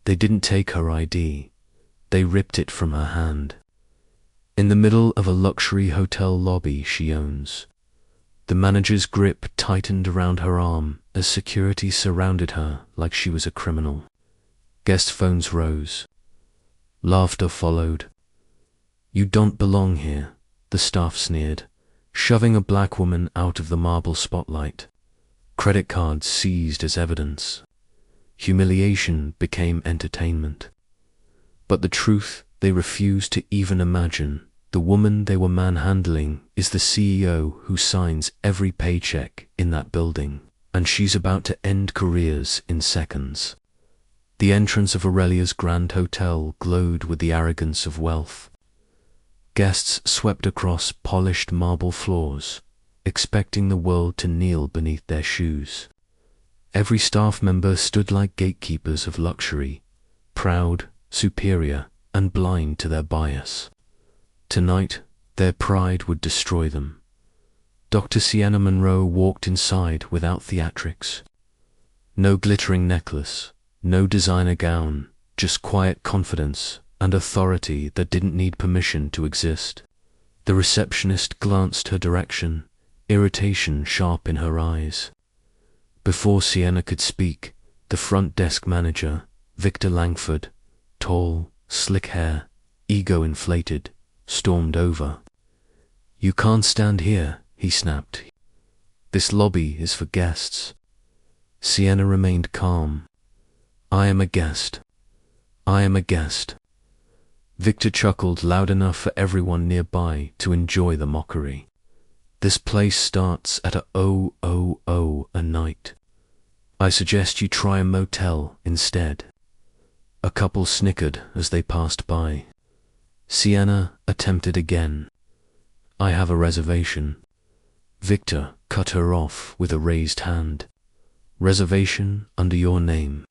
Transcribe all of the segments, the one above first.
They didn't take her ID. They ripped it from her hand. In the middle of a luxury hotel lobby she owns. The manager's grip tightened around her arm as security surrounded her like she was a criminal. Guest phones rose. Laughter followed. "You don't belong here," the staff sneered, shoving a black woman out of the marble spotlight. Credit cards seized as evidence. Humiliation became entertainment. But the truth they refused to even imagine: the woman they were manhandling is the CEO who signs every paycheck in that building, and she's about to end careers in seconds. The entrance of Aurelia's Grand Hotel glowed with the arrogance of wealth. Guests swept across polished marble floors, expecting the world to kneel beneath their shoes. Every staff member stood like gatekeepers of luxury, proud, superior, and blind to their bias. Tonight, their pride would destroy them. Dr. Sienna Monroe walked inside without theatrics. No glittering necklace, no designer gown, just quiet confidence and authority that didn't need permission to exist. The receptionist glanced her direction, irritation sharp in her eyes. Before Sienna could speak, the front desk manager, Victor Langford, tall, slick hair, ego inflated, stormed over. "You can't stand here," he snapped. "This lobby is for guests." Sienna remained calm. "I am a guest. I am a guest." Victor chuckled loud enough for everyone nearby to enjoy the mockery. "This place starts at $000 a night. I suggest you try a motel instead." A couple snickered as they passed by. Sienna attempted again. "I have a reservation." Victor cut her off with a raised hand. "Reservation under your name."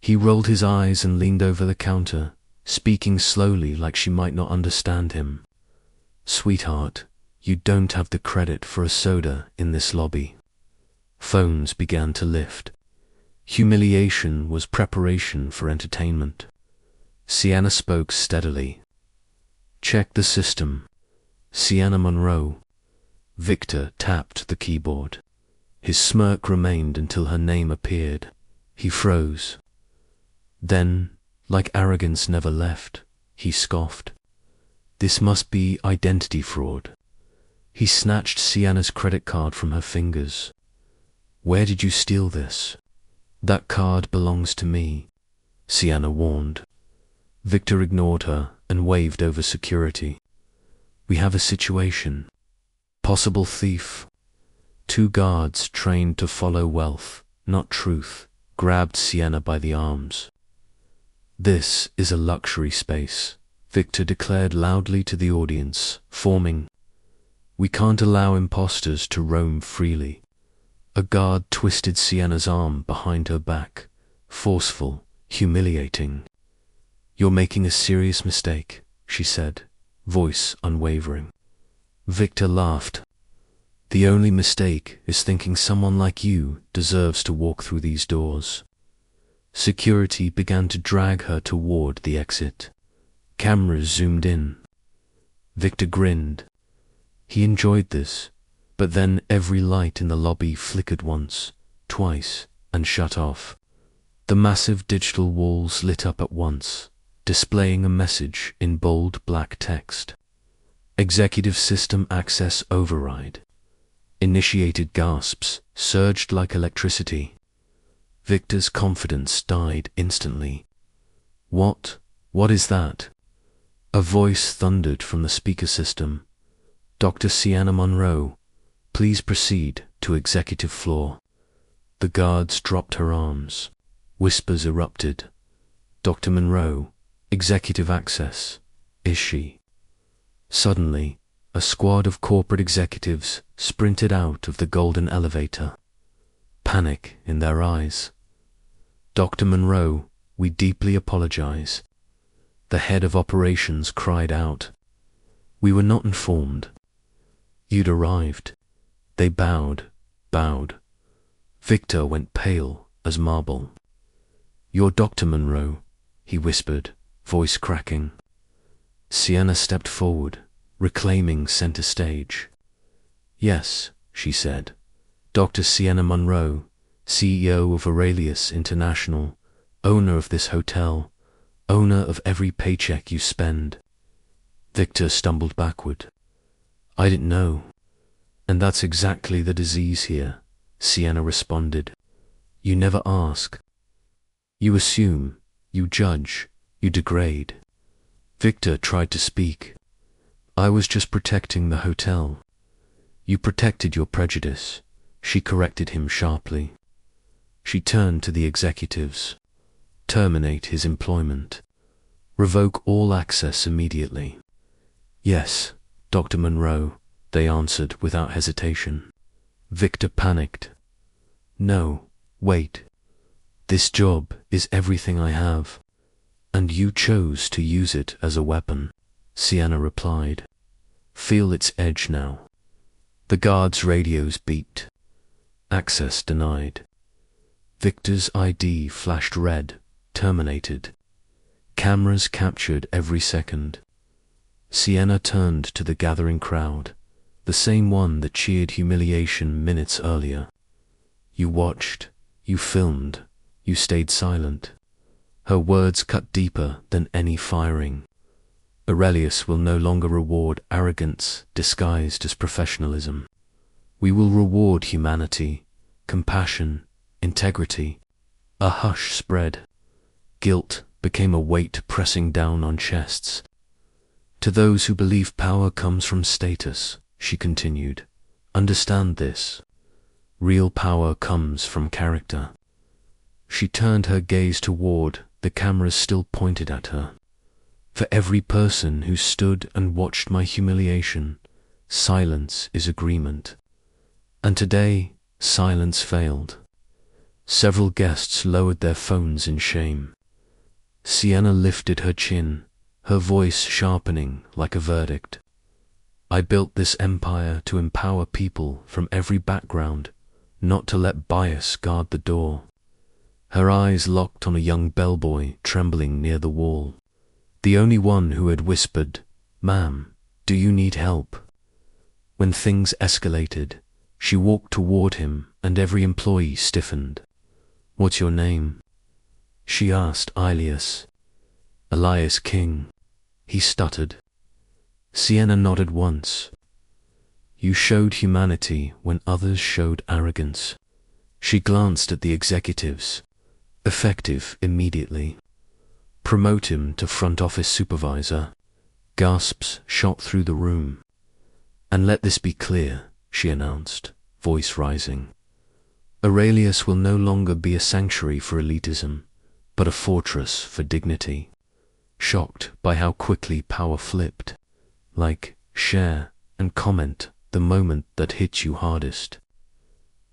He rolled his eyes and leaned over the counter, speaking slowly like she might not understand him. "Sweetheart, you don't have the credit for a soda in this lobby." Phones began to lift. Humiliation was preparation for entertainment. Sienna spoke steadily. "Check the system. Sienna Monroe." Victor tapped the keyboard. His smirk remained until her name appeared. He froze. Then, like arrogance never left, he scoffed. "This must be identity fraud." He snatched Sienna's credit card from her fingers. "Where did you steal this?" "That card belongs to me," Sienna warned. Victor ignored her and waved over security. "We have a situation. Possible thief." Two guards trained to follow wealth, not truth, grabbed Sienna by the arms. "This is a luxury space," Victor declared loudly to the audience, forming. "We can't allow imposters to roam freely." A guard twisted Sienna's arm behind her back, forceful, humiliating. "You're making a serious mistake," she said, voice unwavering. Victor laughed. "The only mistake is thinking someone like you deserves to walk through these doors." Security began to drag her toward the exit. Cameras zoomed in. Victor grinned. He enjoyed this, but then every light in the lobby flickered once, twice, and shut off. The massive digital walls lit up at once, displaying a message in bold black text. "Executive System Access Override." Initiated gasps surged like electricity. Victor's confidence died instantly. What is that?" A voice thundered from the speaker system. "Dr. Sienna Monroe, please proceed to executive floor." The guards dropped her arms. Whispers erupted. "Dr. Monroe, executive access. Is she?" Suddenly, a squad of corporate executives sprinted out of the golden elevator. Panic in their eyes. "Dr. Monroe, we deeply apologize." The head of operations cried out. "We were not informed." "You'd arrived." They bowed. Victor went pale as marble. "You're Dr. Monroe," he whispered, voice cracking. Sienna stepped forward, reclaiming center stage. Yes, she said. Dr. Sienna Monroe, CEO of Aurelius International, owner of this hotel, owner of every paycheck you spend. Victor stumbled backward. I didn't know. And that's exactly the disease here, Sienna responded. You never ask. You assume, you judge, you degrade. Victor tried to speak. I was just protecting the hotel. You protected your prejudice, she corrected him sharply. She turned to the executives. Terminate his employment. Revoke all access immediately. Yes, Dr. Monroe, they answered without hesitation. Victor panicked. No, wait. This job is everything I have. And you chose to use it as a weapon, Sienna replied. Feel its edge now. The guards' radios beeped. Access denied. Victor's ID flashed red, terminated. Cameras captured every second. Sienna turned to the gathering crowd, the same one that cheered humiliation minutes earlier. You watched, you filmed, you stayed silent. Her words cut deeper than any firing. Aurelius will no longer reward arrogance disguised as professionalism. We will reward humanity, compassion, integrity. A hush spread. Guilt became a weight pressing down on chests. To those who believe power comes from status, she continued, understand this. Real power comes from character. She turned her gaze toward the cameras still pointed at her. For every person who stood and watched my humiliation, silence is agreement. And today, silence failed. Several guests lowered their phones in shame. Sienna lifted her chin, her voice sharpening like a verdict. I built this empire to empower people from every background, not to let bias guard the door. Her eyes locked on a young bellboy trembling near the wall, the only one who had whispered, "Ma'am, do you need help?" When things escalated, she walked toward him and every employee stiffened. What's your name? She asked Elias. Elias King. He stuttered. Sienna nodded once. You showed humanity when others showed arrogance. She glanced at the executives. Effective immediately. Promote him to front office supervisor. Gasps shot through the room. And let this be clear, she announced, voice rising. Aurelius will no longer be a sanctuary for elitism, but a fortress for dignity. Shocked by how quickly power flipped. Like, share, and comment the moment that hits you hardest.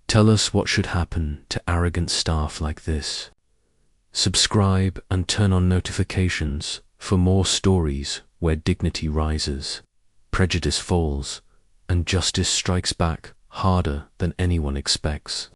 Tell us what should happen to arrogant staff like this. Subscribe and turn on notifications for more stories where dignity rises, prejudice falls, and justice strikes back harder than anyone expects.